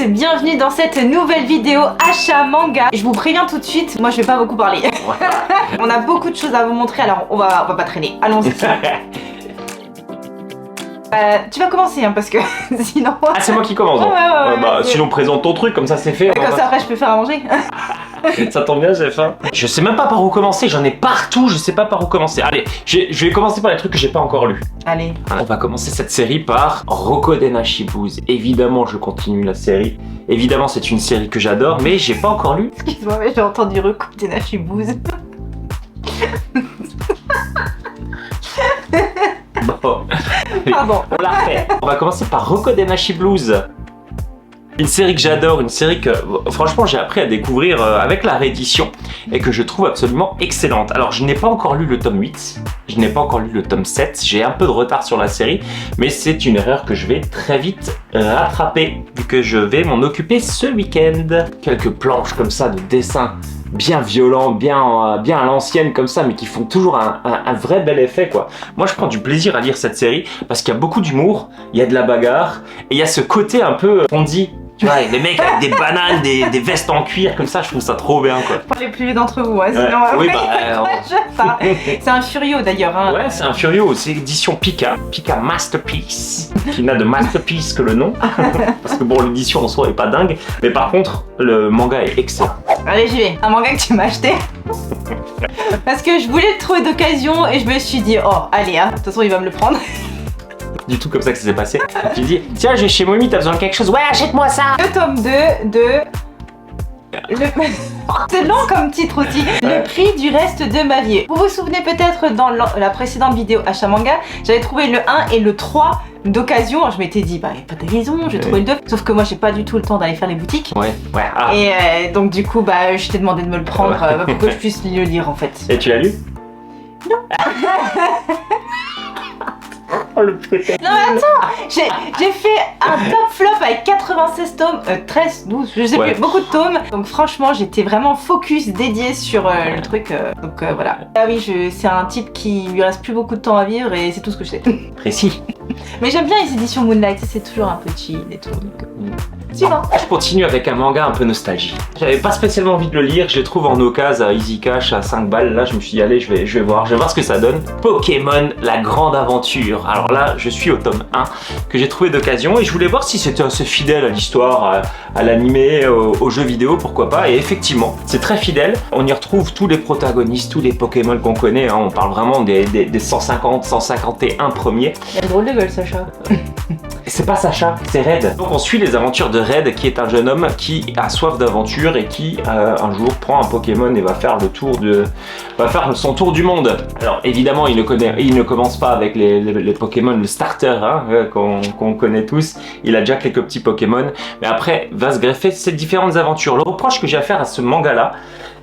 tous, bienvenue dans cette nouvelle vidéo achat manga. Je vous préviens tout de suite, moi je vais pas beaucoup parler. On a beaucoup de choses à vous montrer, alors on va pas traîner, allons-y. Tu vas commencer hein, parce que sinon... Ah c'est moi qui commence donc. Sinon présente ton truc, comme ça c'est fait. Comme ça après je peux faire à manger. Ça tombe bien, j'ai faim. Je sais même pas par où commencer, j'en ai partout, je sais pas par où commencer. Allez, je vais commencer par les trucs que j'ai pas encore lus. Allez. On va commencer cette série par Rokodenashi Blues. Évidemment je continue la série. Évidemment c'est une série que j'adore, mais j'ai pas encore lu. Excuse-moi mais j'ai entendu Rokodenashi Blues. Bon, pardon. On l'a fait. On va commencer par Rokodenashi Blues. Une série que j'adore, une série que franchement j'ai appris à découvrir avec la réédition et que je trouve absolument excellente. Alors je n'ai pas encore lu le tome 8, je n'ai pas encore lu le tome 7, j'ai un peu de retard sur la série, mais c'est une erreur que je vais très vite rattraper vu que je vais m'en occuper ce week-end. Quelques planches comme ça de dessin bien violent, bien à l'ancienne comme ça, mais qui font toujours un vrai bel effet quoi. Moi je prends du plaisir à lire cette série parce qu'il y a beaucoup d'humour, il y a de la bagarre et il y a ce côté un peu on dit. Tu vois, les mecs avec des bananes, des vestes en cuir comme ça, je trouve ça trop bien quoi. Pour les plus vieux d'entre vous, hein, sinon... Oui, c'est un Furio d'ailleurs. Hein. Ouais, c'est un Furio, c'est édition Pika, Pika Masterpiece, qui n'a de masterpiece que le nom. Parce que bon, l'édition en soi est pas dingue, mais par contre, le manga est excellent. Allez, j'y vais. Un manga que tu m'as acheté. Parce que je voulais le trouver d'occasion et je me suis dit, oh, allez, hein, de toute façon, il va me le prendre. Du tout comme ça que ça s'est passé. Tu dis, tiens, je vais chez Mommy, t'as besoin de quelque chose? Ouais, achète-moi ça. Le tome 2 de... C'est long comme titre aussi. Le prix du reste de ma vie. Vous vous souvenez peut-être dans la précédente vidéo achat manga, j'avais trouvé le 1 et le 3 d'occasion. Je m'étais dit, bah y a pas de raison, je vais trouver le 2. Sauf que moi j'ai pas du tout le temps d'aller faire les boutiques. Ouais. Ah. Et donc du coup, bah je t'ai demandé de me le prendre pour que je puisse le lire en fait. Et tu l'as lu? Non. Oh le putain. Non mais attends, j'ai fait un top flop avec 96 tomes, 13, 12, je sais plus, beaucoup de tomes. Donc franchement j'étais vraiment focus dédié sur le truc, donc voilà. Ah oui, c'est un type qui lui reste plus beaucoup de temps à vivre et c'est tout ce que je sais. Précis. Mais j'aime bien les éditions Moonlight, c'est toujours un peu chill et tout. Suivant. Je continue avec un manga un peu nostalgie. J'avais pas spécialement envie de le lire, je les trouve en occasion à Easy Cash à 5 balles. Là je me suis dit allez je vais voir ce que ça donne. Pokémon la grande aventure. Alors là je suis au tome 1 que j'ai trouvé d'occasion et je voulais voir si c'était assez fidèle à l'histoire, à l'animé, aux jeux vidéo, pourquoi pas. Et effectivement c'est très fidèle. On y retrouve tous les protagonistes, tous les Pokémon qu'on connaît, hein. On parle vraiment des 150, 151 premiers. Il a le drôle de gueule Sacha. C'est pas Sacha, c'est Red. Donc on suit les aventures de Red qui est un jeune homme qui a soif d'aventure et qui un jour prend un Pokémon et va faire son tour du monde. Alors évidemment il ne commence pas avec les Pokémon, le starter hein, qu'on connaît tous. Il a déjà quelques petits Pokémon, mais après va se greffer ces différentes aventures. Le reproche que j'ai à faire à ce manga là,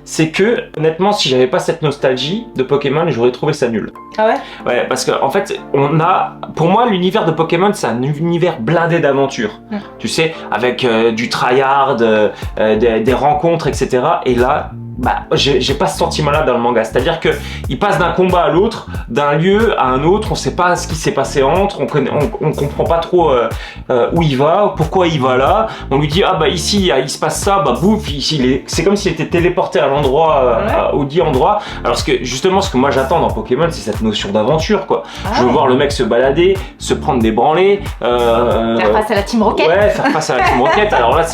c'est que honnêtement si j'avais pas cette nostalgie de Pokémon j'aurais trouvé ça nul. Ah ouais? Ouais parce que en fait pour moi l'univers de Pokémon c'est un univers blindé d'aventures. Tu sais avec du tryhard, des rencontres etc. Et là bah j'ai pas ce sentiment là dans le manga, c'est à dire que il passe d'un combat à l'autre, d'un lieu à un autre, on sait pas ce qui s'est passé entre, on comprend pas trop où il va, pourquoi il va là, on lui dit ah bah ici il se passe ça, bah bouf, c'est comme s'il était téléporté à l'endroit, au dit endroit, alors que justement ce que moi j'attends dans Pokémon c'est cette notion d'aventure quoi. Je veux voir le mec se balader, se prendre des branlées, faire face à la Team Rocket. Ouais, faire face à la Team Rocket. Alors là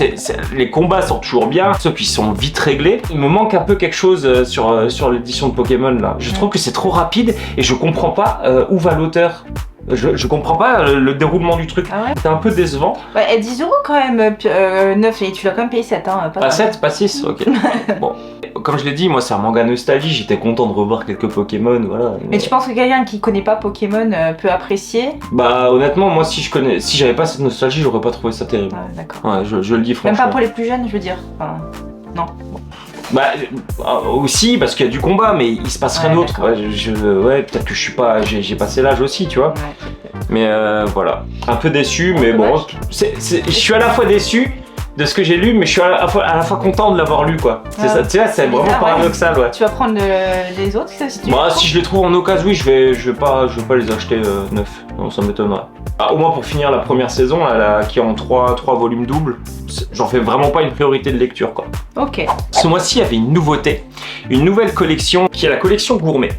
les combats sont toujours bien, sauf qu'ils sont vite réglés. Il me manque un peu quelque chose sur l'édition de Pokémon là. Je trouve que c'est trop rapide et je comprends pas où va l'auteur. Je comprends pas le déroulement du truc. Ah ouais? C'est un peu décevant. Ouais, 10 € quand même, 9 et tu l'as quand même payé 7 hein. Pas 7, pas 6, ok. Bon, comme je l'ai dit, moi c'est un manga nostalgie, j'étais content de revoir quelques Pokémon, voilà. Mais tu penses que quelqu'un qui connaît pas Pokémon peut apprécier? Bah honnêtement, moi si j'avais pas cette nostalgie, j'aurais pas trouvé ça terrible. Ah, d'accord. Ouais, je le dis franchement. Même pas pour les plus jeunes, je veux dire. Enfin, non. Bah aussi parce qu'il y a du combat mais il se passe rien d'autre. Ouais, peut-être que j'ai passé l'âge aussi tu vois. Ouais. Mais voilà, un peu déçu mais bon, je suis à la fois déçu de ce que j'ai lu mais je suis à la fois content de l'avoir lu quoi. C'est ça, tu vois, c'est vraiment paradoxal ouais. Tu vas prendre les autres ça, si je les trouve en occasion oui je vais pas les acheter neufs, non ça m'étonnerait. Au moins pour finir la première saison là, qui est en 3 volumes doubles, j'en fais vraiment pas une priorité de lecture, quoi. Ok. Ce mois-ci, il y avait une nouveauté, une nouvelle collection qui est la collection gourmet.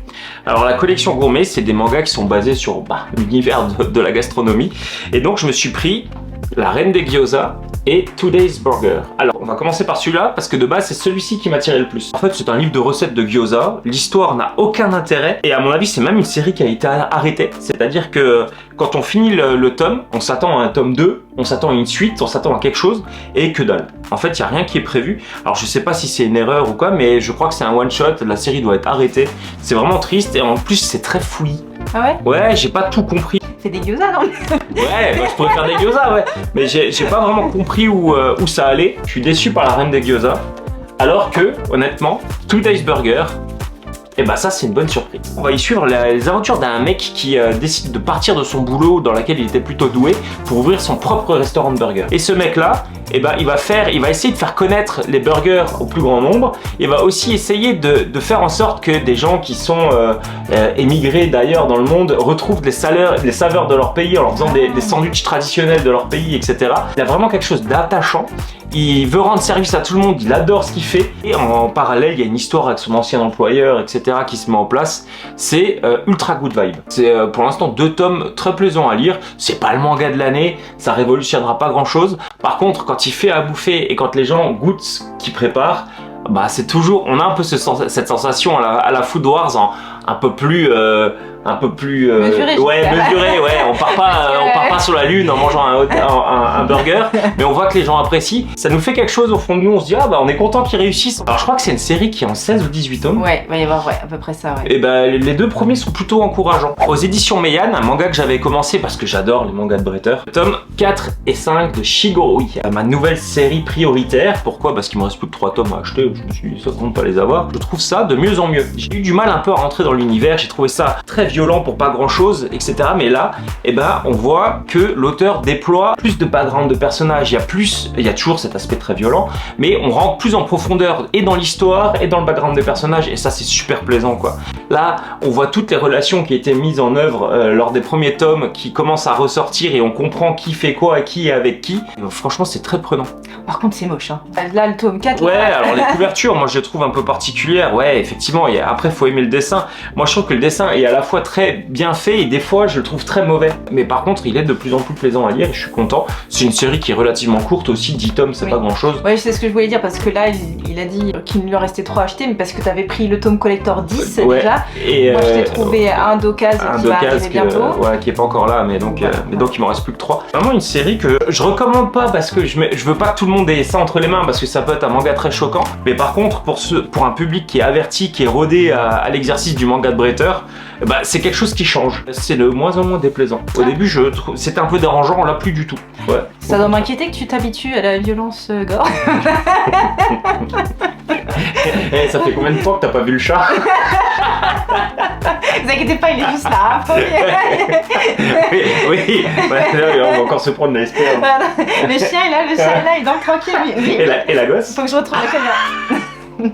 Alors la collection gourmet, c'est des mangas qui sont basés sur l'univers de la gastronomie. Et donc je me suis pris La Reine des Gyoza et Today's Burger. Alors, on va commencer par celui-là parce que de base, c'est celui-ci qui m'attirait le plus. En fait, c'est un livre de recettes de gyoza. L'histoire n'a aucun intérêt et à mon avis, c'est même une série qui a été arrêtée. C'est-à-dire que quand on finit le tome, on s'attend à un tome 2, on s'attend à une suite, on s'attend à quelque chose et que dalle. En fait, il n'y a rien qui est prévu. Alors, je sais pas si c'est une erreur ou quoi, mais je crois que c'est un one-shot. La série doit être arrêtée. C'est vraiment triste et en plus, c'est très fouillis. Ah ouais? Ouais, j'ai pas tout compris. C'est des gyoza, non? Ouais, moi je pourrais faire des gyoza, ouais. Mais j'ai pas vraiment compris où ça allait. Je suis déçu par La Reine des Gyoza. Alors que, honnêtement, Today's Burger, et bah ça c'est une bonne surprise. On va y suivre les aventures d'un mec qui décide de partir de son boulot dans lequel il était plutôt doué pour ouvrir son propre restaurant de burgers. Et ce mec là, et bah, il va essayer de faire connaître les burgers au plus grand nombre. Il va aussi essayer de faire en sorte que des gens qui sont émigrés d'ailleurs dans le monde retrouvent les saveurs de leur pays en leur faisant des sandwichs traditionnels de leur pays, etc. Il a vraiment quelque chose d'attachant. Il veut rendre service à tout le monde, il adore ce qu'il fait. Et en parallèle, il y a une histoire avec son ancien employeur, etc. qui se met en place. C'est ultra good vibe. C'est pour l'instant 2 tomes très plaisants à lire. C'est pas le manga de l'année, ça révolutionnera pas grand chose. Par contre, quand il fait à bouffer et quand les gens goûtent ce qu'il prépare, bah c'est toujours, on a un peu cette sensation à la Food Wars un peu plus mesuré, ouais, on part pas sur la lune en mangeant un burger, mais on voit que les gens apprécient. Ça nous fait quelque chose au fond de nous, on se dit ah bah on est content qu'ils réussissent. Alors je crois que c'est une série qui est en 16 ou 18 tomes. Ouais, il va y avoir à peu près ça, ouais. Et bah les 2 premiers sont plutôt encourageants. Aux éditions Meian, un manga que j'avais commencé parce que j'adore les mangas de Bretter, tome 4 et 5 de Shigorui, ma nouvelle série prioritaire. Pourquoi? Parce qu'il me reste plus que 3 tomes à acheter, je me suis dit ça compte pas les avoir. Je trouve ça de mieux en mieux. J'ai eu du mal un peu à rentrer dans l'univers, j'ai trouvé ça très violent pour pas grand chose, etc. Mais là, eh ben, on voit que l'auteur déploie plus de background de personnages. Il y a toujours cet aspect très violent, mais on rentre plus en profondeur et dans l'histoire et dans le background des personnages, et ça c'est super plaisant, quoi. Là, on voit toutes les relations qui étaient mises en œuvre lors des premiers tomes qui commencent à ressortir et on comprend qui fait quoi, qui est avec qui. Et, franchement, c'est très prenant. Par contre, c'est moche, hein. Là, le tome 4. Ouais, là... alors les couvertures, moi je les trouve un peu particulières. Ouais, effectivement, après, faut aimer le dessin. Moi, je trouve que le dessin est à la fois très bien fait et des fois, je le trouve très mauvais. Mais par contre, il est de plus en plus plaisant à lire et je suis content. C'est une série qui est relativement courte aussi, 10 tomes, c'est pas grand chose. Ouais, c'est ce que je voulais dire parce que là, il a dit qu'il lui en restait 3 à acheter, mais parce que t'avais pris le tome collector 10 déjà. Et moi, je t'ai trouvé un d'occasion qui va arriver bientôt. Ouais, qui est pas encore là, mais donc il m'en reste plus que 3. Vraiment une série que je recommande pas parce que je veux pas que tout le monde ait ça entre les mains parce que ça peut être un manga très choquant. Mais par contre, pour un public qui est averti, qui est rodé à l'exercice du manga de Bretter, bah, c'est quelque chose qui change. C'est de moins en moins déplaisant. Au début, c'était un peu dérangeant, là plus du tout. Ouais. Ça doit m'inquiéter que tu t'habitues à la violence gore. Hey, ça fait combien de temps que t'as pas vu le chat? Ne vous inquiétez pas, il est juste là. Oui. On va encore se prendre la SPA. Voilà. Le chien est là, il dort tranquille. Oui. Et la gosse? Faut que je retrouve la caméra.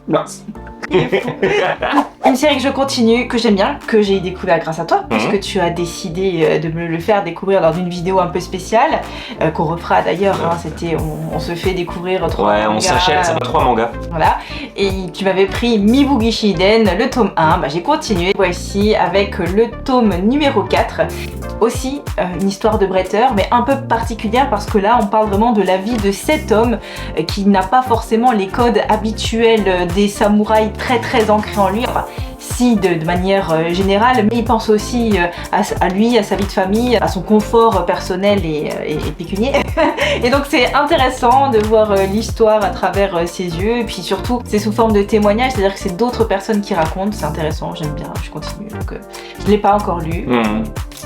Mince. Une série que je continue, que j'aime bien, que j'ai découvert grâce à toi, puisque tu as décidé de me le faire découvrir dans une vidéo un peu spéciale, qu'on refera d'ailleurs, hein, c'était on se fait découvrir 3 mangas. Ouais, on s'achète 3 mangas. Voilà, et tu m'avais pris Mibugi Shiden, le tome 1, bah, j'ai continué, voici avec le tome numéro 4, aussi une histoire de Bretter, mais un peu particulière parce que là on parle vraiment de la vie de cet homme qui n'a pas forcément les codes habituels des samouraïs très ancrés en lui, enfin si de manière générale, mais il pense aussi à lui, à sa vie de famille, à son confort personnel et pécunier. Et donc c'est intéressant de voir l'histoire à travers ses yeux, et puis surtout c'est sous forme de témoignage, c'est-à-dire que c'est d'autres personnes qui racontent, c'est intéressant, j'aime bien, je continue. Donc je ne l'ai pas encore lu,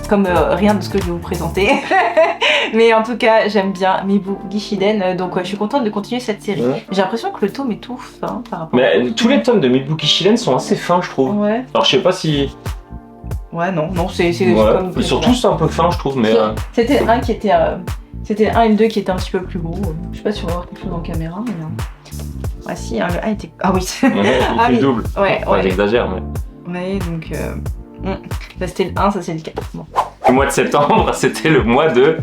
comme rien de ce que je vais vous présenter. Mais en tout cas, j'aime bien Mibugi Shiden, donc je suis contente de continuer cette série. J'ai l'impression que le tome est tout fin par rapport à... tous les tomes de Mibugi Shiden sont assez fins, je trouve. Ouais. Alors je sais pas si... Ouais, non, c'est comme... Surtout c'est un peu fin, je trouve, mais... C'était un qui était... C'était le 1 et le 2 qui étaient un petit peu plus gros. Je sais pas si on va voir quelque chose en caméra, mais... Ah si, hein, le 1 était... Ah oui. Ouais, il fait le double. Ouais, j'exagère, mais... Ouais, donc... Ça c'était le 1, ça c'est le 4. Bon. Le mois de septembre, c'était le mois de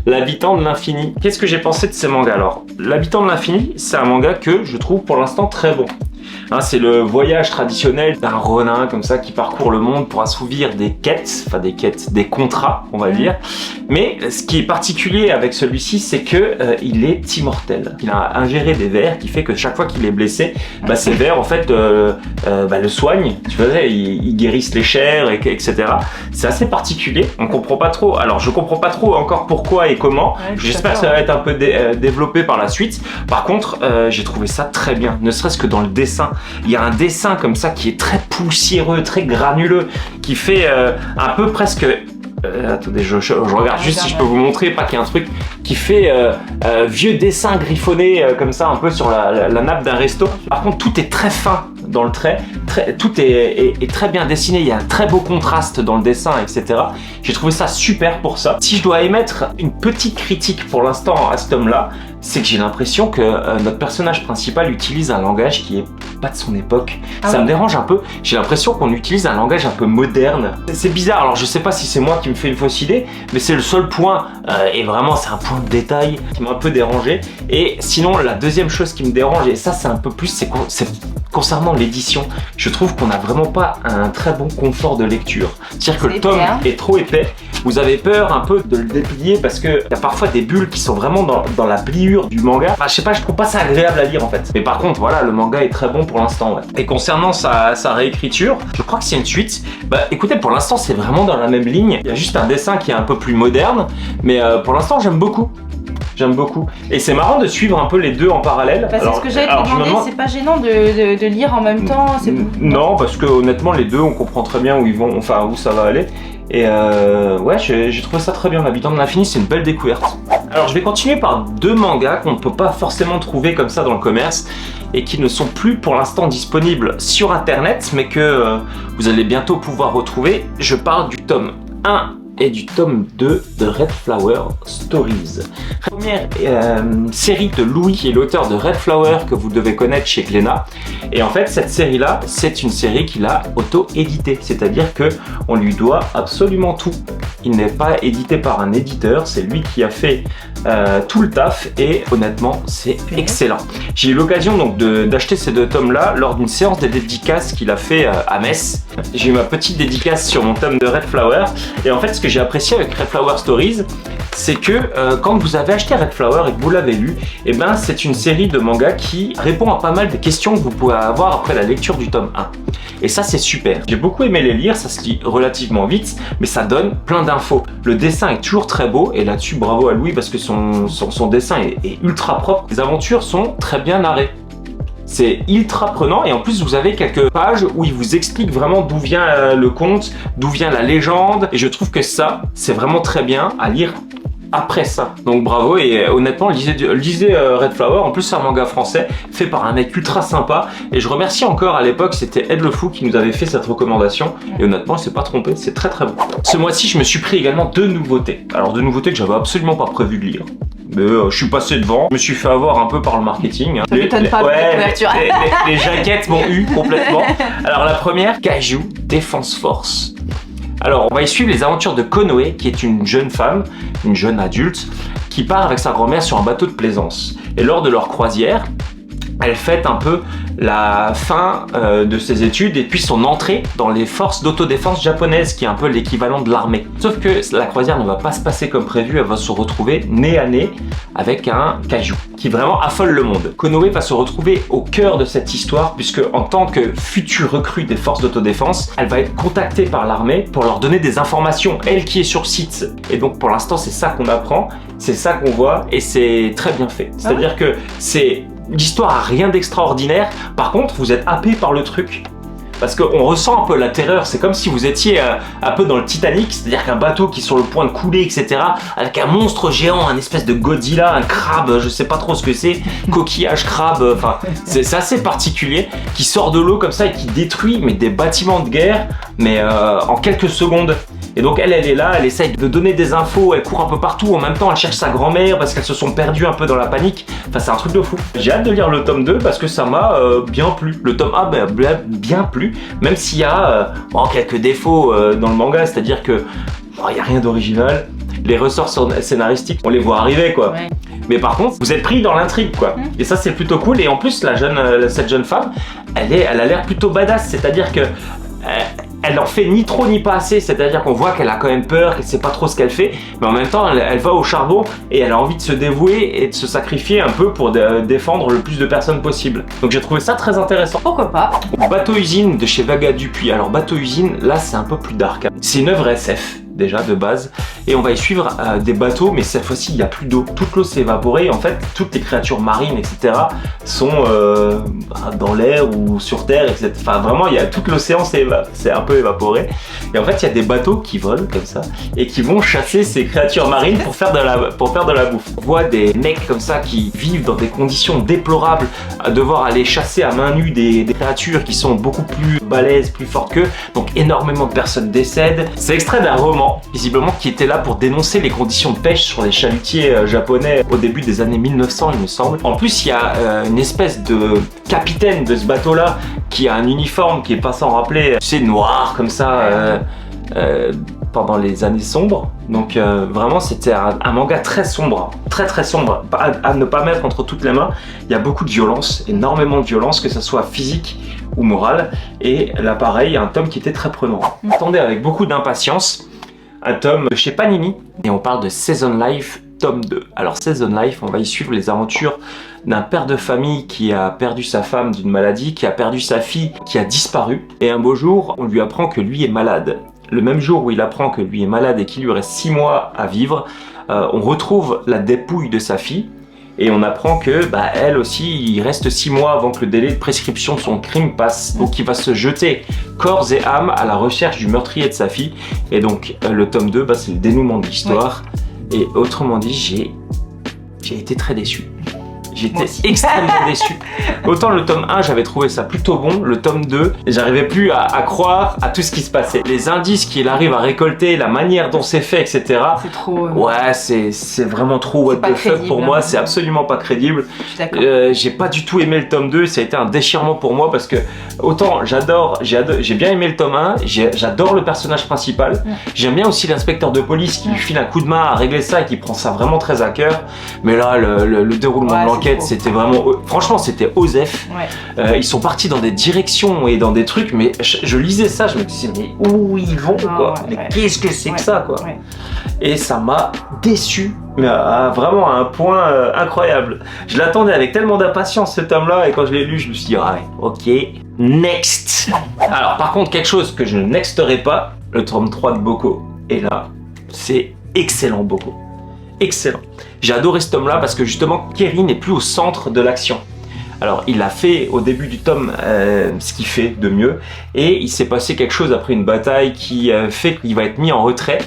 l'habitant de l'infini. Qu'est-ce que j'ai pensé de ces mangas alors? L'habitant de l'infini, c'est un manga que je trouve pour l'instant très bon. Hein, c'est le voyage traditionnel d'un ronin comme ça qui parcourt le monde pour assouvir des quêtes, enfin des contrats, on va dire. Mais ce qui est particulier avec celui-ci, c'est que il est immortel. Il a ingéré des vers qui fait que chaque fois qu'il est blessé, ces vers en fait le soignent. Tu vois, ils guérissent les chairs, etc. C'est assez particulier. On comprend pas trop. Alors je comprends pas trop encore pourquoi et comment. Ouais, j'espère que ça va être un peu développé par la suite. Par contre, j'ai trouvé ça très bien. Ne serait-ce que dans le dessin. Il y a un dessin comme ça qui est très poussiéreux, très granuleux, qui fait un peu presque... attendez, je regarde juste si je peux vous montrer, pas qu'il y ait un truc qui fait vieux dessin griffonné comme ça, un peu sur la nappe d'un resto. Par contre, tout est très fin dans le trait, tout est très bien dessiné, il y a un très beau contraste dans le dessin, etc. J'ai trouvé ça super pour ça. Si je dois émettre une petite critique pour l'instant à ce tome-là, c'est que j'ai l'impression que notre personnage principal utilise un langage qui est pas de son époque. Ça me dérange un peu. J'ai l'impression qu'on utilise un langage un peu moderne. C'est bizarre. Alors je sais pas si c'est moi qui me fais une fausse idée, mais c'est le seul point, et vraiment c'est un point de détail qui m'a un peu dérangé. Et sinon la deuxième chose qui me dérange, et ça c'est un peu plus, c'est concernant l'édition. Je trouve qu'on n'a vraiment pas un très bon confort de lecture. C'est-à-dire que le tome est trop épais. Vous avez peur un peu de le déplier parce que il y a parfois des bulles qui sont vraiment dans la pliure du manga. Enfin, je sais pas, je trouve pas ça agréable à lire en fait. Mais par contre, voilà, le manga est très bon pour l'instant. Ouais. Et concernant sa réécriture, je crois que c'est une suite. Écoutez, pour l'instant, c'est vraiment dans la même ligne. Il y a juste un dessin qui est un peu plus moderne, mais pour l'instant, j'aime beaucoup. J'aime beaucoup. Et c'est marrant de suivre un peu les deux en parallèle. C'est ce que j'allais te demander, c'est pas gênant de lire en même temps? Non, parce que honnêtement, les deux, on comprend très bien où ils vont, enfin où ça va aller. Et ouais, j'ai trouvé ça très bien. L'habitant de l'infini, c'est une belle découverte. Alors je vais continuer par deux mangas qu'on ne peut pas forcément trouver comme ça dans le commerce et qui ne sont plus pour l'instant disponibles sur internet, mais que vous allez bientôt pouvoir retrouver. Je parle du tome 1 et du tome 2 de Red Flower Stories. Première série de Louis, qui est l'auteur de Red Flower que vous devez connaître chez Glénat. Et en fait, cette série-là, c'est une série qu'il a auto-éditée, c'est-à-dire que on lui doit absolument tout. Il n'est pas édité par un éditeur, c'est lui qui a fait tout le taf et honnêtement, c'est excellent. J'ai eu l'occasion donc d'acheter ces deux tomes-là lors d'une séance de dédicaces qu'il a fait à Metz. J'ai eu ma petite dédicace sur mon tome de Red Flower et en fait, ce que j'ai apprécié avec Red Flower Stories, c'est que quand vous avez acheté Red Flower et que vous l'avez lu, et ben c'est une série de mangas qui répond à pas mal de questions que vous pouvez avoir après la lecture du tome 1. Et ça c'est super. J'ai beaucoup aimé les lire, ça se lit relativement vite, mais ça donne plein d'infos. Le dessin est toujours très beau et là-dessus bravo à Louis parce que son dessin est ultra propre. Les aventures sont très bien narrées. C'est ultra prenant et en plus vous avez quelques pages où il vous explique vraiment d'où vient le conte, d'où vient la légende et je trouve que ça c'est vraiment très bien à lire après ça. Donc bravo et honnêtement lisez Red Flower, en plus c'est un manga français fait par un mec ultra sympa et je remercie encore à l'époque, c'était Ed Le Fou qui nous avait fait cette recommandation et honnêtement il s'est pas trompé, c'est très très bon. Ce mois-ci je me suis pris également deux nouveautés. Alors deux nouveautés que j'avais absolument pas prévu de lire. Mais je suis passé devant, je me suis fait avoir un peu par le marketing. Hein. Ça m'étonne pas, les jaquettes m'ont eu complètement. Alors la première, Kaiju Defense Force. Alors on va y suivre les aventures de Konoe, qui est une jeune femme, une jeune adulte, qui part avec sa grand-mère sur un bateau de plaisance. Et lors de leur croisière, elle fête un peu la fin de ses études et puis son entrée dans les forces d'autodéfense japonaises, qui est un peu l'équivalent de l'armée. Sauf que la croisière ne va pas se passer comme prévu, elle va se retrouver nez à nez avec un kaiju qui vraiment affole le monde. Konoe va se retrouver au cœur de cette histoire puisque en tant que future recrue des forces d'autodéfense, elle va être contactée par l'armée pour leur donner des informations, elle qui est sur site. Et donc pour l'instant c'est ça qu'on apprend, c'est ça qu'on voit et c'est très bien fait. C'est-à-dire que c'est... L'histoire a rien d'extraordinaire, par contre vous êtes happé par le truc. Parce qu'on ressent un peu la terreur, c'est comme si vous étiez un peu dans le Titanic, c'est-à-dire qu'un bateau qui est sur le point de couler, etc. Avec un monstre géant, un espèce de Godzilla, un crabe, je sais pas trop ce que c'est, coquillage, crabe, enfin c'est assez particulier, qui sort de l'eau comme ça et qui détruit mais des bâtiments de guerre, mais en quelques secondes. Et donc elle est là, elle essaye de donner des infos, elle court un peu partout, en même temps elle cherche sa grand-mère parce qu'elles se sont perdues un peu dans la panique. Enfin c'est un truc de fou. J'ai hâte de lire le tome 2 parce que ça m'a bien plu. Le tome 1 bien plu, même s'il y a quelques défauts dans le manga, c'est-à-dire que il n'y a rien d'original. Les ressorts scénaristiques, on les voit arriver quoi. Ouais. Mais par contre, vous êtes pris dans l'intrigue quoi. Et ça c'est plutôt cool. Et en plus, cette jeune femme, elle a l'air plutôt badass. C'est-à-dire que elle en fait ni trop ni pas assez, c'est-à-dire qu'on voit qu'elle a quand même peur, qu'elle sait pas trop ce qu'elle fait, mais en même temps elle va au charbon et elle a envie de se dévouer et de se sacrifier un peu pour défendre le plus de personnes possible. Donc j'ai trouvé ça très intéressant. Pourquoi pas? Bateau Usine de chez Vaga Dupuis. Alors Bateau Usine, là c'est un peu plus dark. C'est une œuvre SF déjà de base et on va y suivre des bateaux, mais cette fois-ci il n'y a plus d'eau. Toute l'eau s'est évaporée et en fait toutes les créatures marines etc sont dans l'air ou sur terre etc. Enfin vraiment toute l'océan s'est un peu évaporé et en fait il y a des bateaux qui volent comme ça et qui vont chasser ces créatures marines pour faire de la bouffe. On voit des mecs comme ça qui vivent dans des conditions déplorables à devoir aller chasser à main nue des créatures qui sont beaucoup plus balèzes, plus fortes qu'eux, donc énormément de personnes décèdent. C'est extrait d'un roman visiblement qui était là pour dénoncer les conditions de pêche sur les chalutiers japonais au début des années 1900 il me semble. En plus il y a une espèce de capitaine de ce bateau là qui a un uniforme qui est pas sans rappeler, tu sais, noir comme ça pendant les années sombres. Donc vraiment c'était un manga très sombre, très sombre, à ne pas mettre entre toutes les mains. Il y a beaucoup de violence, énormément de violence, que ce soit physique ou morale, et là pareil, un tome qui était très prenant. J'attendais avec beaucoup d'impatience un tome de chez Panini, et on parle de Season Life tome 2. Alors Season Life, on va y suivre les aventures d'un père de famille qui a perdu sa femme d'une maladie, qui a perdu sa fille, qui a disparu, et un beau jour, on lui apprend que lui est malade. Le même jour où il apprend que lui est malade et qu'il lui reste 6 mois à vivre, on retrouve la dépouille de sa fille, et on apprend que elle aussi, il reste 6 mois avant que le délai de prescription de son crime passe. Donc il va se jeter corps et âme à la recherche du meurtrier de sa fille. Et donc le tome 2, c'est le dénouement de l'histoire. Et autrement dit, j'ai été très déçu. J'étais extrêmement déçu. Autant le tome 1, j'avais trouvé ça plutôt bon, le tome 2, j'arrivais plus à croire à tout ce qui se passait. Les indices qu'il arrive à récolter, la manière dont c'est fait, etc. C'est trop... Ouais, c'est vraiment trop what the fuck pour moi, c'est absolument pas crédible. J'ai pas du tout aimé le tome 2, ça a été un déchirement pour moi parce que autant j'ai bien aimé le tome 1, j'adore le personnage principal, j'aime bien aussi l'inspecteur de police qui lui file un coup de main à régler ça et qui prend ça vraiment très à cœur. Mais là, le déroulement de l'enquête, c'était vraiment... Franchement, c'était osef. Ils sont partis dans des directions et dans des trucs, mais je lisais ça, je me disais, mais où ils vont quoi? Mais qu'est-ce que c'est que ça quoi? Et ça m'a déçu, mais vraiment à un point incroyable. Je l'attendais avec tellement d'impatience ce tome-là, et quand je l'ai lu, je me suis dit, ah ouais, ok, next. Alors par contre, quelque chose que je ne nexterai pas, le tome 3 de Boko. Et là, c'est excellent Boko. Excellent. J'ai adoré ce tome-là parce que justement, Keri n'est plus au centre de l'action. Alors, il a fait au début du tome ce qu'il fait de mieux, et il s'est passé quelque chose après une bataille qui fait qu'il va être mis en retrait.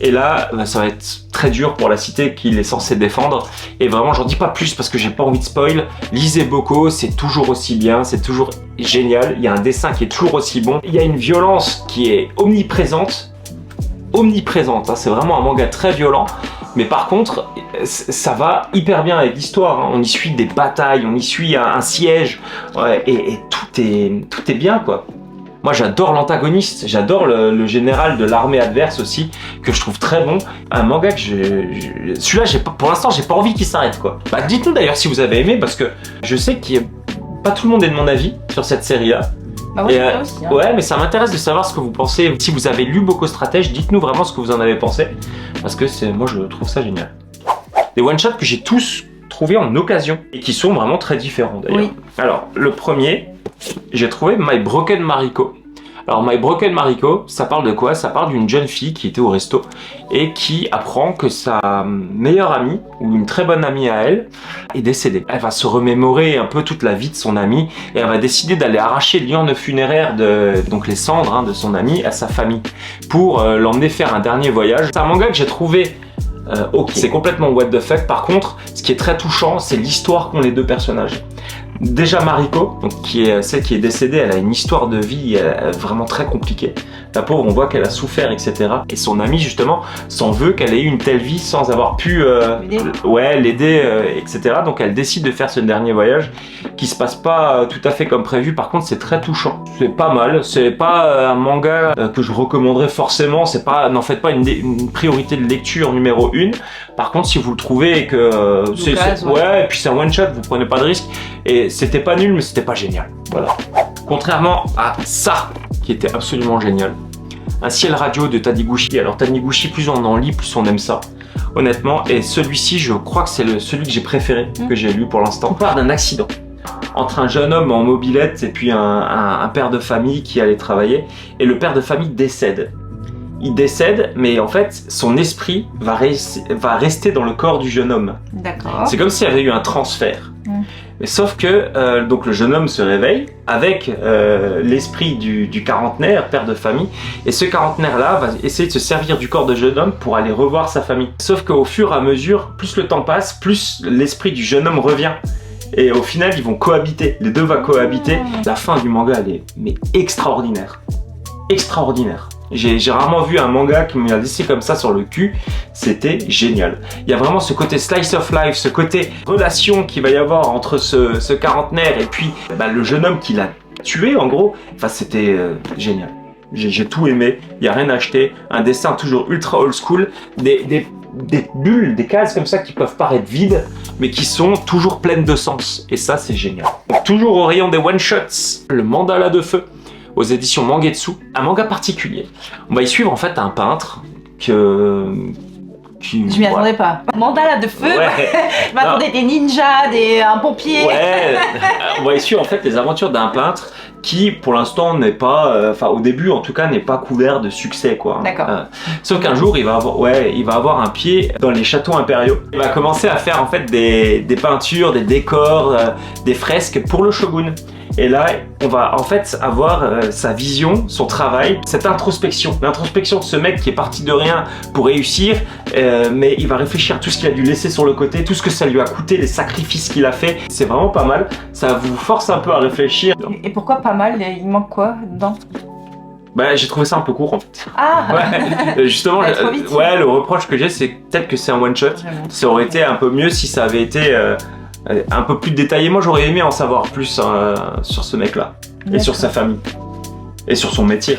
Et là, ça va être très dur pour la cité qu'il est censé défendre. Et vraiment, j'en dis pas plus parce que j'ai pas envie de spoil. Lisez Boko, c'est toujours aussi bien, c'est toujours génial. Il y a un dessin qui est toujours aussi bon. Il y a une violence qui est omniprésente. Omniprésente, hein. C'est vraiment un manga très violent. Mais par contre, ça va hyper bien avec l'histoire. Hein. On y suit des batailles, on y suit un siège. Ouais, et tout est bien, quoi. Moi, j'adore l'antagoniste, j'adore le général de l'armée adverse aussi, que je trouve très bon. Un manga que celui-là, pour l'instant, j'ai pas envie qu'il s'arrête, quoi. Dites-nous d'ailleurs si vous avez aimé, parce que je sais que pas tout le monde est de mon avis sur cette série-là. Bah oui, aussi, hein. Ouais, mais ça m'intéresse de savoir ce que vous pensez. Si vous avez lu Boko Stratège, dites-nous vraiment ce que vous en avez pensé, parce que moi, je trouve ça génial. Des one-shots que j'ai tous trouvés en occasion, et qui sont vraiment très différents, d'ailleurs. Oui. Alors, le premier... j'ai trouvé My Broken Mariko. Alors My Broken Mariko, ça parle de quoi? Ça parle d'une jeune fille qui était au resto et qui apprend que sa meilleure amie, ou une très bonne amie à elle, est décédée. Elle va se remémorer un peu toute la vie de son amie et elle va décider d'aller arracher l'urne funéraire, donc les cendres de son amie, à sa famille pour l'emmener faire un dernier voyage. C'est un manga que j'ai trouvé ok, c'est complètement what the fuck. Par contre, ce qui est très touchant, c'est l'histoire qu'ont les deux personnages. Déjà Mariko, donc, qui est celle qui est décédée, elle a une histoire de vie vraiment très compliquée. La pauvre, on voit qu'elle a souffert, etc. Et son amie, justement, s'en veut qu'elle ait eu une telle vie sans avoir pu l'aider, etc. Donc elle décide de faire ce dernier voyage qui se passe pas tout à fait comme prévu. Par contre, c'est très touchant. C'est pas mal. C'est pas un manga que je recommanderais forcément. C'est pas, n'en faites pas une priorité de lecture numéro 1. Par contre, si vous le trouvez et que et puis c'est un one shot, vous prenez pas de risque. Et c'était pas nul, mais c'était pas génial. Voilà. Contrairement à ça, qui était absolument génial. Un ciel radio de Taniguchi. Alors Taniguchi, plus on en lit, plus on aime ça. Honnêtement, et celui-ci, je crois que c'est celui que j'ai préféré, que j'ai lu pour l'instant. On parle d'un accident entre un jeune homme en mobilette et puis un père de famille qui allait travailler. Et le père de famille décède. Il décède, mais en fait, son esprit va rester dans le corps du jeune homme. D'accord. C'est comme s'il y avait eu un transfert. Mais sauf que donc le jeune homme se réveille avec l'esprit du quarantenaire, père de famille, et ce quarantenaire-là va essayer de se servir du corps de jeune homme pour aller revoir sa famille. Sauf qu'au fur et à mesure, plus le temps passe, plus l'esprit du jeune homme revient. Et au final, ils vont cohabiter. Les deux vont cohabiter. La fin du manga, elle est extraordinaire. Extraordinaire. J'ai rarement vu un manga qui m'a laissé comme ça sur le cul. C'était génial. Il y a vraiment ce côté slice of life, ce côté relation qu'il va y avoir entre ce quarantenaire et puis le jeune homme qui l'a tué en gros. Enfin, c'était génial. J'ai tout aimé. Il n'y a rien à acheter. Un dessin toujours ultra old school. Des bulles, des cases comme ça qui peuvent paraître vides, mais qui sont toujours pleines de sens. Et ça, c'est génial. Donc, toujours au rayon des one-shots, le mandala de feu aux éditions Mangetsu, un manga particulier. On va y suivre en fait un peintre je m'y attendais pas. Mandala de feu. Je m'attendais des ninjas, un pompier. On va y suivre en fait les aventures d'un peintre qui, pour l'instant, n'est pas, au début en tout cas, n'est pas couvert de succès, quoi. D'accord. Sauf qu'un jour, il va avoir un pied dans les châteaux impériaux. Il va commencer à faire en fait des peintures, des décors, des fresques pour le shogun. Et là, on va en fait avoir sa vision, son travail, cette introspection. L'introspection de ce mec qui est parti de rien pour réussir, mais il va réfléchir à tout ce qu'il a dû laisser sur le côté, tout ce que ça lui a coûté, les sacrifices qu'il a fait. C'est vraiment pas mal. Ça vous force un peu à réfléchir. Et pourquoi pas mal? Il manque quoi dedans? J'ai trouvé ça un peu court en fait. Ah justement, le reproche que j'ai, c'est peut-être que c'est un one shot. Ça aurait été un peu mieux si ça avait été un peu plus détaillé. Moi, j'aurais aimé en savoir plus sur ce mec-là. Et sur sa famille. Et sur son métier.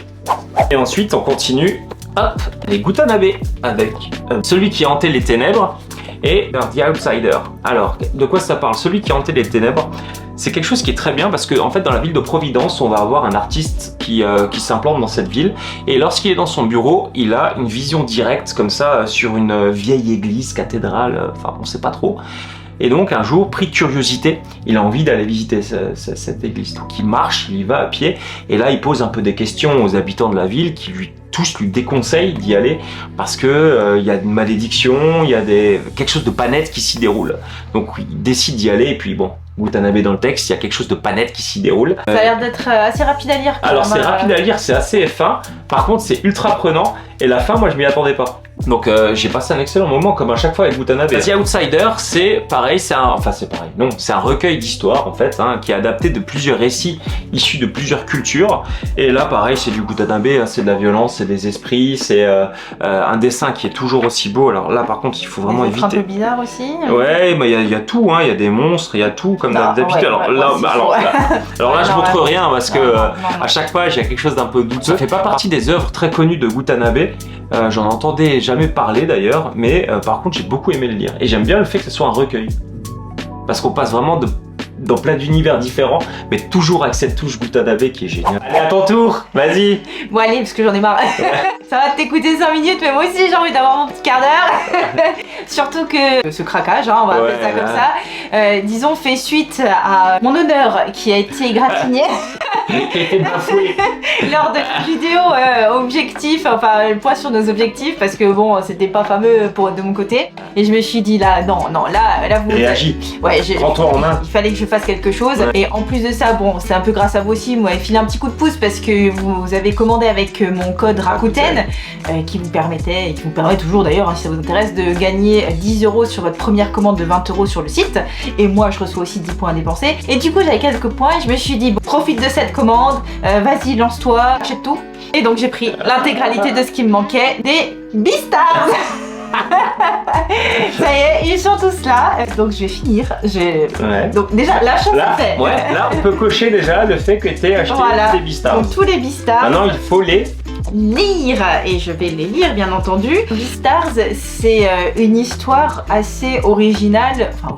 Et ensuite, on continue. Hop, les Gutanabe. Avec celui qui hantait les ténèbres et The Outsider. Alors, de quoi ça parle? Celui qui hantait les ténèbres, c'est quelque chose qui est très bien parce que en fait, dans la ville de Providence, on va avoir un artiste qui s'implante dans cette ville. Et lorsqu'il est dans son bureau, il a une vision directe comme ça sur une vieille église, cathédrale, enfin, on sait pas trop. Et donc un jour, pris de curiosité, il a envie d'aller visiter cette église. Donc il marche, il y va à pied, et là il pose un peu des questions aux habitants de la ville qui tous lui déconseillent d'y aller parce que y a une malédiction, il y a quelque chose de pas net qui s'y déroule. Donc il décide d'y aller, et puis bon, Gutanabe dans le texte, il y a quelque chose de pas net qui s'y déroule. Ça a l'air d'être assez rapide à lire. Alors c'est rapide à lire, c'est assez fin, par contre c'est ultra prenant, et la fin, moi je m'y attendais pas. Donc j'ai passé un excellent moment comme à chaque fois avec Gutanabe. The Outsider, c'est pareil, c'est un recueil d'histoires en fait, qui est adapté de plusieurs récits issus de plusieurs cultures. Et là pareil, c'est du Gutanabe, c'est de la violence, c'est des esprits, c'est un dessin qui est toujours aussi beau. Alors là par contre, il faut vraiment éviter. C'est un peu bizarre aussi. Ouais, mais il y a tout, il y a des monstres, il y a tout comme d'habitude. Alors là, je montre rien parce que à chaque page, il y a quelque chose d'un peu douteux. Ça fait pas partie des œuvres très connues de Gutanabe. J'en entendais jamais parler d'ailleurs, mais par contre j'ai beaucoup aimé le lire. Et j'aime bien le fait que ce soit un recueil. Parce qu'on passe vraiment dans plein d'univers différents, mais toujours avec cette touche Gutanabe qui est géniale. Allez, à ton tour, vas-y. Bon allez, parce que j'en ai marre. Ça va t'écouter 5 minutes, mais moi aussi j'ai envie d'avoir mon petit quart d'heure. Surtout que ce craquage, on va appeler ça comme ça, disons, fait suite à mon honneur qui a été égratigné. qui a été bafoué. lors de la vidéo objectif, enfin le point sur nos objectifs, parce que bon, c'était pas fameux de mon côté. Et je me suis dit là, non, là vous... Réagis. Ouais, prends-toi en main. Il fallait que je fasse quelque chose. Ouais. Et en plus de ça, bon, c'est un peu grâce à vous aussi, vous m'avez filé un petit coup de pouce parce que vous avez commandé avec mon code Rakuten, qui vous permettait, et qui vous permet toujours d'ailleurs, hein, si ça vous intéresse, de gagner 10 € sur votre première commande de 20 € sur le site. Et moi, je reçois aussi 10 points à dépenser. Et du coup, j'avais quelques points et je me suis dit, bon, profite de cette commande, vas-y, lance-toi, achète tout. Et donc, j'ai pris l'intégralité de ce qui me manquait, des Beastars. Ça y est, ils sont tous là, donc je vais finir. Ouais. Donc déjà, l'achat c'est fait. Ouais, là on peut cocher déjà le fait que tu aies acheté des Beastars. Donc tous les Beastars. Maintenant il faut les lire, et je vais les lire bien entendu. Beastars, c'est une histoire assez originale, enfin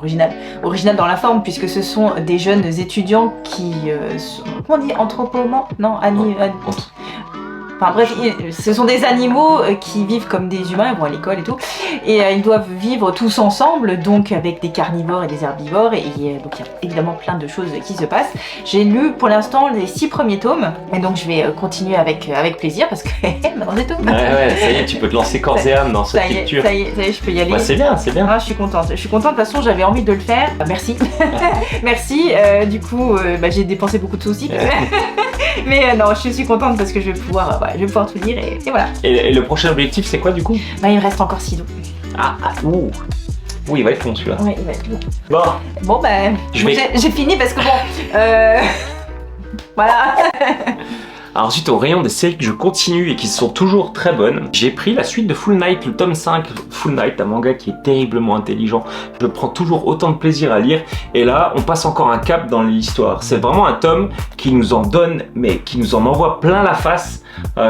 originale dans la forme, puisque ce sont des jeunes étudiants qui sont, comment on dit, anthropomorphes, non, enfin bref, ce sont des animaux qui vivent comme des humains, ils vont à l'école et tout, et ils doivent vivre tous ensemble, donc avec des carnivores et des herbivores, et donc il y a évidemment plein de choses qui se passent. J'ai lu pour l'instant les 6 premiers tomes, et donc je vais continuer avec plaisir, parce que maintenant j'ai tout. Ouais, ça y est, tu peux te lancer corps et âme dans cette lecture. Ça y est, je peux y aller. Ouais, c'est bien. Ah, je suis contente, de toute façon j'avais envie de le faire. Merci. Merci, du coup j'ai dépensé beaucoup de sous aussi. Mais non, je suis contente parce que je vais pouvoir tout lire et voilà. Et le prochain objectif, c'est quoi du coup? Il me reste encore 6 tomes. Ouh. Oui, il va être long celui-là. Oui, il va être long. Bon, j'ai fini parce que bon... voilà. Alors ensuite, au rayon des séries que je continue et qui sont toujours très bonnes, j'ai pris la suite de Full Night, le tome 5. Full Night, un manga qui est terriblement intelligent. Je prends toujours autant de plaisir à lire. Et là, on passe encore un cap dans l'histoire. C'est vraiment un tome qui nous en donne, mais qui nous en envoie plein la face.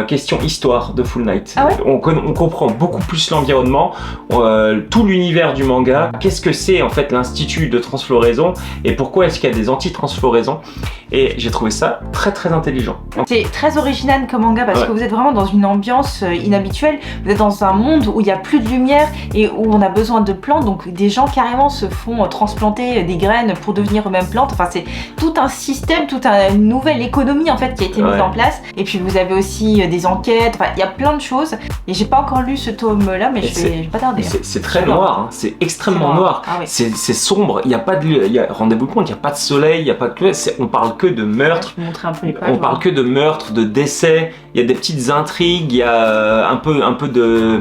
Question histoire de Full Night. Ah ouais, on comprend beaucoup plus l'environnement, tout l'univers du manga. Qu'est-ce que c'est en fait l'institut de transfloraison et pourquoi est-ce qu'il y a des anti-transfloraisons. Et j'ai trouvé ça très très intelligent. C'est très original comme manga parce que vous êtes vraiment dans une ambiance inhabituelle. Vous êtes dans un monde où il n'y a plus de lumière et où on a besoin de plantes. Donc des gens carrément se font transplanter des graines pour devenir eux-mêmes plantes. Enfin c'est tout un système, toute une nouvelle économie en fait qui a été mise en place. Et puis vous avez aussi des enquêtes. Enfin il y a plein de choses. Et j'ai pas encore lu ce tome là, mais je vais pas tarder. C'est très noir, hein. C'est extrêmement noir. Ah, oui. C'est sombre. Il y a pas de, rendez-vous compte, il y a pas de soleil, il y a pas de, on parle que de meurtre. Je vais montrer un peu les pages. On parle que de meurtre, de décès. Il y a des petites intrigues. Il y a un peu de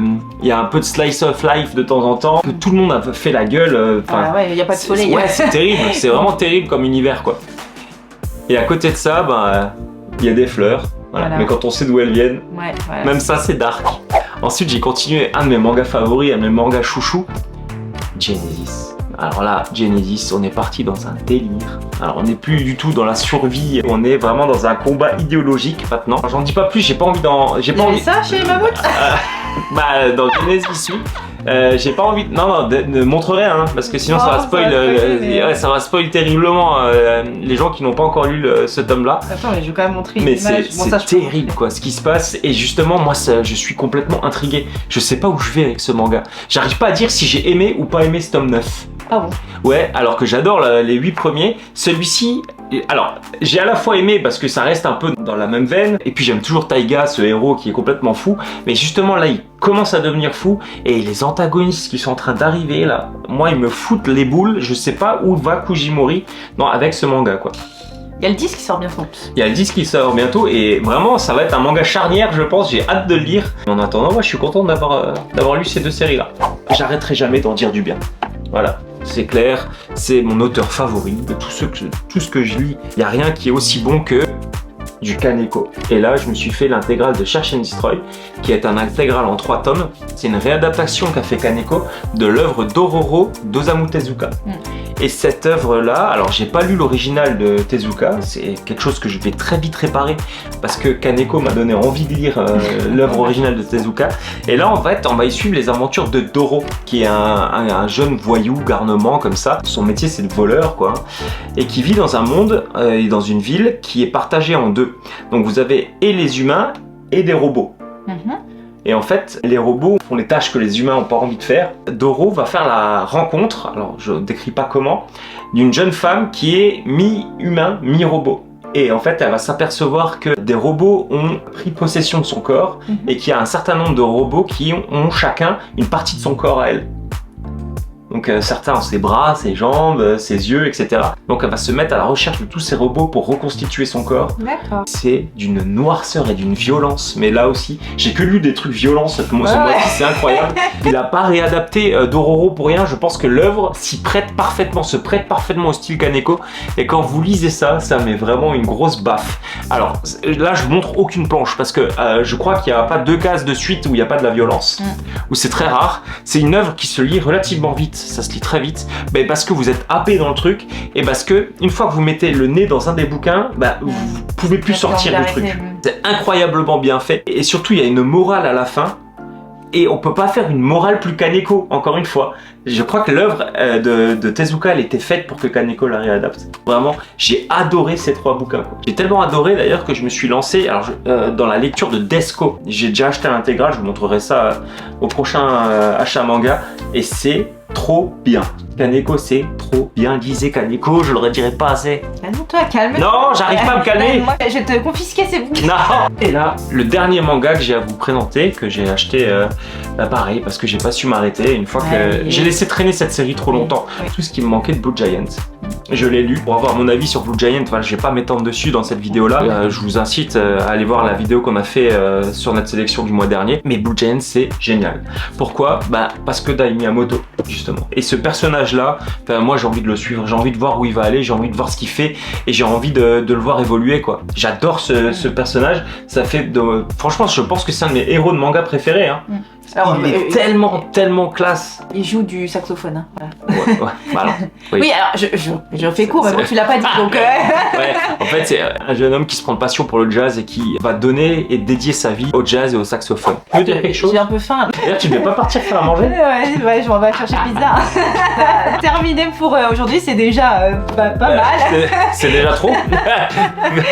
slice of life de temps en temps. Que tout le monde a fait la gueule. Ouais, il y a pas de soleil. Ouais, c'est terrible. C'est vraiment terrible comme univers quoi. Et à côté de ça, il y a des fleurs. Voilà. Mais quand on sait d'où elles viennent, même ça c'est dark. Ensuite j'ai continué un de mes mangas favoris, un de mes mangas chouchou, Genesis. Alors là, Genesis, on est parti dans un délire. Alors on n'est plus du tout dans la survie, on est vraiment dans un combat idéologique maintenant. J'en dis pas plus, j'ai pas envie d'en... J'ai pas envie... ça chez Mammouth dans Genesis, oui. J'ai pas envie de... ne montre rien, hein, parce que sinon ça va spoil... ça va spoil terriblement les gens qui n'ont pas encore lu ce tome-là. Attends, mais je vais quand même montrer une mais image. c'est terrible quoi, ce qui se passe. Et justement, moi, je suis complètement intrigué. Je sais pas où je vais avec ce manga. J'arrive pas à dire si j'ai aimé ou pas aimé ce tome 9. Ah bon? Ouais, alors que j'adore les 8 premiers. Celui-ci, alors j'ai à la fois aimé parce que ça reste un peu dans la même veine, et puis j'aime toujours Taiga, ce héros qui est complètement fou, mais justement là il commence à devenir fou, et les antagonistes qui sont en train d'arriver là, moi ils me foutent les boules, je sais pas où va Kujimori avec ce manga quoi. Il y a le 10 qui sort bientôt. Il y a le 10 qui sort bientôt et vraiment ça va être un manga charnière je pense, j'ai hâte de le lire. En attendant, moi je suis content d'avoir lu ces 2 séries là. J'arrêterai jamais d'en dire du bien. Voilà, c'est clair, c'est mon auteur favori de tout ce que je lis. Il n'y a rien qui est aussi bon que du Kaneko. Et là, je me suis fait l'intégrale de Search and Destroy, qui est un intégral en 3 tomes. C'est une réadaptation qu'a fait Kaneko de l'œuvre d'Ororo d'Osamu Tezuka. Et cette œuvre-là, alors j'ai pas lu l'original de Tezuka, c'est quelque chose que je vais très vite réparer parce que Kaneko m'a donné envie de lire l'œuvre originale de Tezuka. Et là, en fait, on va y suivre les aventures de Doro, qui est un jeune voyou, garnement comme ça. Son métier, c'est de voleur, quoi. Et qui vit dans un monde et dans une ville qui est partagée en 2. Donc vous avez et les humains et des robots. Et en fait, les robots font les tâches que les humains n'ont pas envie de faire. Doro va faire la rencontre, alors je ne décris pas comment, d'une jeune femme qui est mi-humain, mi-robot. Et en fait, elle va s'apercevoir que des robots ont pris possession de son corps et qu'il y a un certain nombre de robots qui ont chacun une partie de son corps à elle. Donc certains ont ses bras, ses jambes, ses yeux, etc. Donc elle va se mettre à la recherche de tous ces robots pour reconstituer son corps. D'accord. C'est d'une noirceur et d'une violence. Mais là aussi, j'ai que lu des trucs violents ce mois-ci, c'est incroyable. Il n'a pas réadapté Dororo pour rien. Je pense que l'œuvre se prête parfaitement au style Kaneko. Et quand vous lisez ça, ça met vraiment une grosse baffe. Alors là, je vous montre aucune planche parce que je crois qu'il n'y a pas 2 cases de suite où il n'y a pas de la violence. Où c'est très rare. C'est une œuvre qui se lit relativement vite. Ça se lit très vite, parce que vous êtes happé dans le truc et parce que une fois que vous mettez le nez dans un des bouquins, vous pouvez plus sortir du truc. C'est incroyablement bien fait et surtout il y a une morale à la fin et on peut pas faire une morale plus Kaneko, encore une fois. Je crois que l'œuvre de Tezuka, elle était faite pour que Kaneko la réadapte. Vraiment, j'ai adoré ces 3 bouquins. J'ai tellement adoré d'ailleurs que je me suis lancé dans la lecture de Desco. J'ai déjà acheté l'intégrale, je vous montrerai ça au prochain achat manga et c'est trop bien. Kaneko, c'est trop bien. Lisez Kaneko, je le redirai pas assez. Calme-toi, calme-toi. Non, j'arrive pas à me calmer. Moi, je vais te confisquer ces bouquins. Non. Et là, le dernier manga que j'ai à vous présenter, que j'ai acheté, pareil, parce que j'ai pas su m'arrêter une fois que j'ai laissé traîner cette série trop longtemps. Tout ce qui me manquait de Blue Giant. Je l'ai lu pour avoir mon avis sur Blue Giant. Voilà, je vais pas m'étendre dessus dans cette vidéo-là. Je vous incite à aller voir la vidéo qu'on a fait sur notre sélection du mois dernier. Mais Blue Giant, c'est génial. Pourquoi? Parce que Dai Miyamoto, justement. Et ce personnage-là, moi j'ai envie de le suivre. J'ai envie de voir où il va aller. J'ai envie de voir ce qu'il fait. Et j'ai envie de le voir évoluer, quoi. J'adore ce personnage. Ça fait franchement, je pense que c'est un de mes héros de manga préférés. Hein. Alors, il est tellement classe. Il joue du saxophone. Hein. Voilà. Voilà. Oui, alors je fais court, mais bon, tu l'as pas dit. Donc, ouais, en fait, c'est un jeune homme qui se prend de passion pour le jazz et qui va donner et dédier sa vie au jazz et au saxophone. Tu veux dire quelque chose? J'ai un peu faim. D'ailleurs, tu ne veux pas partir faire à manger? Ouais, je m'en vais chercher pizza. Terminé pour aujourd'hui, c'est déjà pas mal. C'est déjà trop.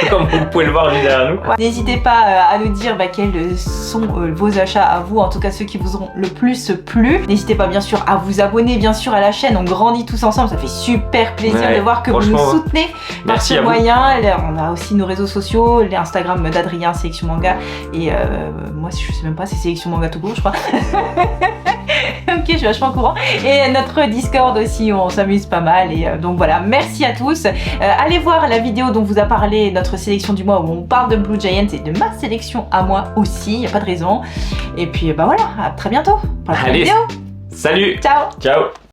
Comme vous pouvez le voir juste derrière nous. N'hésitez pas à nous dire quels sont vos achats à vous, en tout cas ceux qui vous auront le plus plu. N'hésitez pas bien sûr à vous abonner bien sûr à la chaîne, on grandit tous ensemble, ça fait super plaisir de voir que vous nous soutenez par ce moyen. On a aussi nos réseaux sociaux, les Instagram d'Adrien, Sélection Manga, et moi je sais même pas, c'est Sélection Manga tout court je crois. Ok, je suis vachement au courant. Et notre Discord aussi, on s'amuse pas mal. Et donc voilà, merci à tous. Allez voir la vidéo dont vous a parlé notre sélection du mois où on parle de Blue Giant et de ma sélection à moi aussi, y a pas de raison. Et puis voilà, à très bientôt pour la prochaine vidéo. Salut. Ciao. Ciao.